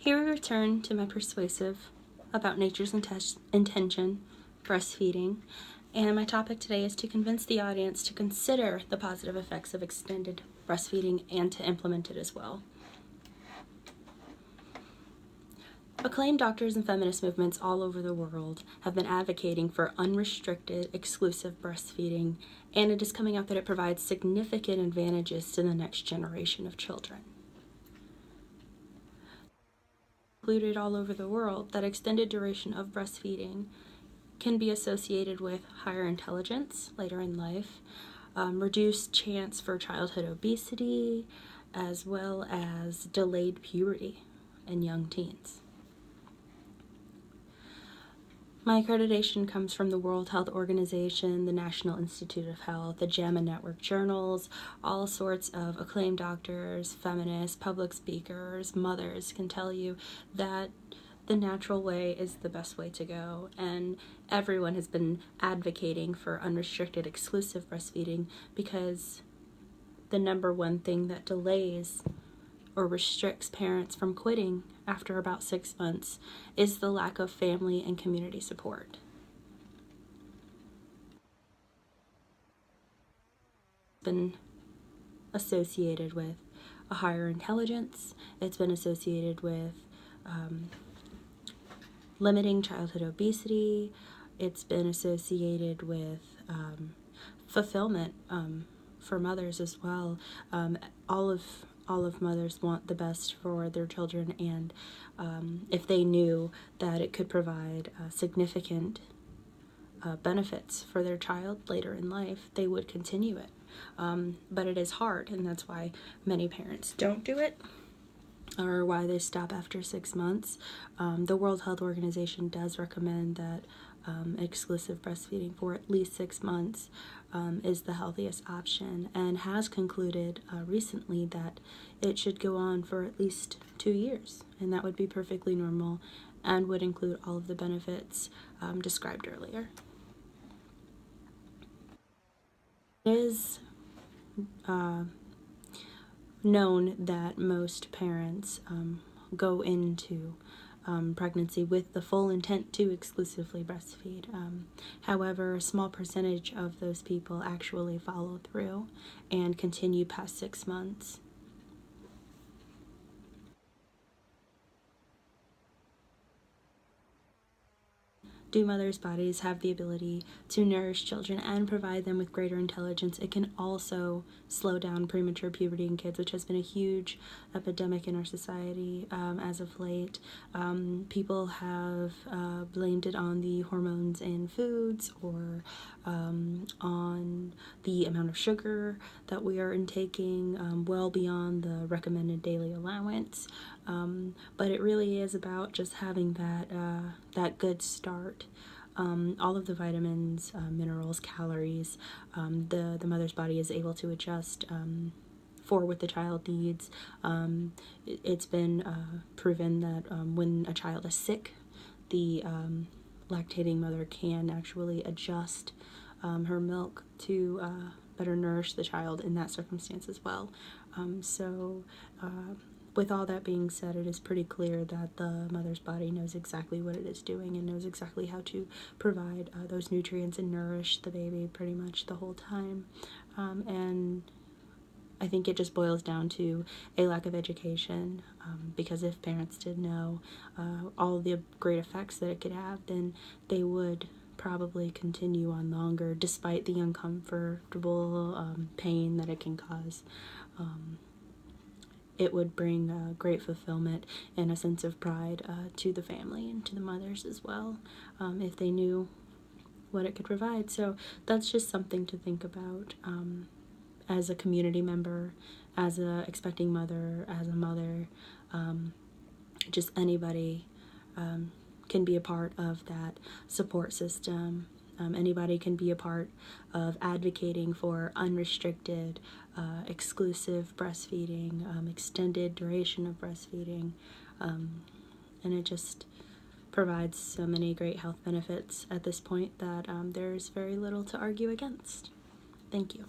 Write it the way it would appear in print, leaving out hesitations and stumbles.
Here we return to my persuasive about nature's intention, breastfeeding, and my topic today is to convince the audience to consider the positive effects of extended breastfeeding and to implement it as well. Acclaimed doctors and feminist movements all over the world have been advocating for unrestricted, exclusive breastfeeding, and it is coming out that it provides significant advantages to the next generation of children. Included all over the world that extended duration of breastfeeding can be associated with higher intelligence later in life, reduced chance for childhood obesity, as well as delayed puberty in young teens. My accreditation comes from the World Health Organization, the National Institute of Health, the JAMA Network journals, all sorts of acclaimed doctors, feminists, public speakers, mothers can tell you that the natural way is the best way to go, and everyone has been advocating for unrestricted, exclusive breastfeeding because the number one thing that delays or restricts parents from quitting after about 6 months is the lack of family and community support. It's been associated with a higher intelligence. It's been associated with limiting childhood obesity. It's been associated with fulfillment for mothers as well. All of mothers want the best for their children, and if they knew that it could provide significant benefits for their child later in life, they would continue it. But it is hard, and that's why many parents don't do it, or why they stop after 6 months. The World Health Organization does recommend that exclusive breastfeeding for at least 6 months is the healthiest option, and has concluded recently that it should go on for at least 2 years, and that would be perfectly normal and would include all of the benefits described earlier. It is known that most parents go into pregnancy with the full intent to exclusively breastfeed. However, a small percentage of those people actually follow through and continue past 6 months. Do mothers' bodies have the ability to nourish children and provide them with greater intelligence? It can also slow down premature puberty in kids, which has been a huge epidemic in our society as of late. People have blamed it on the hormones in foods, or on the amount of sugar that we are intaking, well beyond the recommended daily allowance. But it really is about just having that good start. All of the vitamins, minerals, calories, the mother's body is able to adjust for what the child needs. It's been proven that when a child is sick, the lactating mother can actually adjust her milk to better nourish the child in that circumstance as well. With all that being said, it is pretty clear that the mother's body knows exactly what it is doing and knows exactly how to provide those nutrients and nourish the baby pretty much the whole time. And I think it just boils down to a lack of education, because if parents did know all the great effects that it could have, then they would probably continue on longer despite the uncomfortable pain that it can cause. It would bring great fulfillment and a sense of pride to the family and to the mothers as well, if they knew what it could provide. So that's just something to think about as a community member, as a expecting mother, as a mother. Just anybody can be a part of that support system. Anybody can be a part of advocating for unrestricted, exclusive breastfeeding, extended duration of breastfeeding, and it just provides so many great health benefits at this point that there's very little to argue against. Thank you.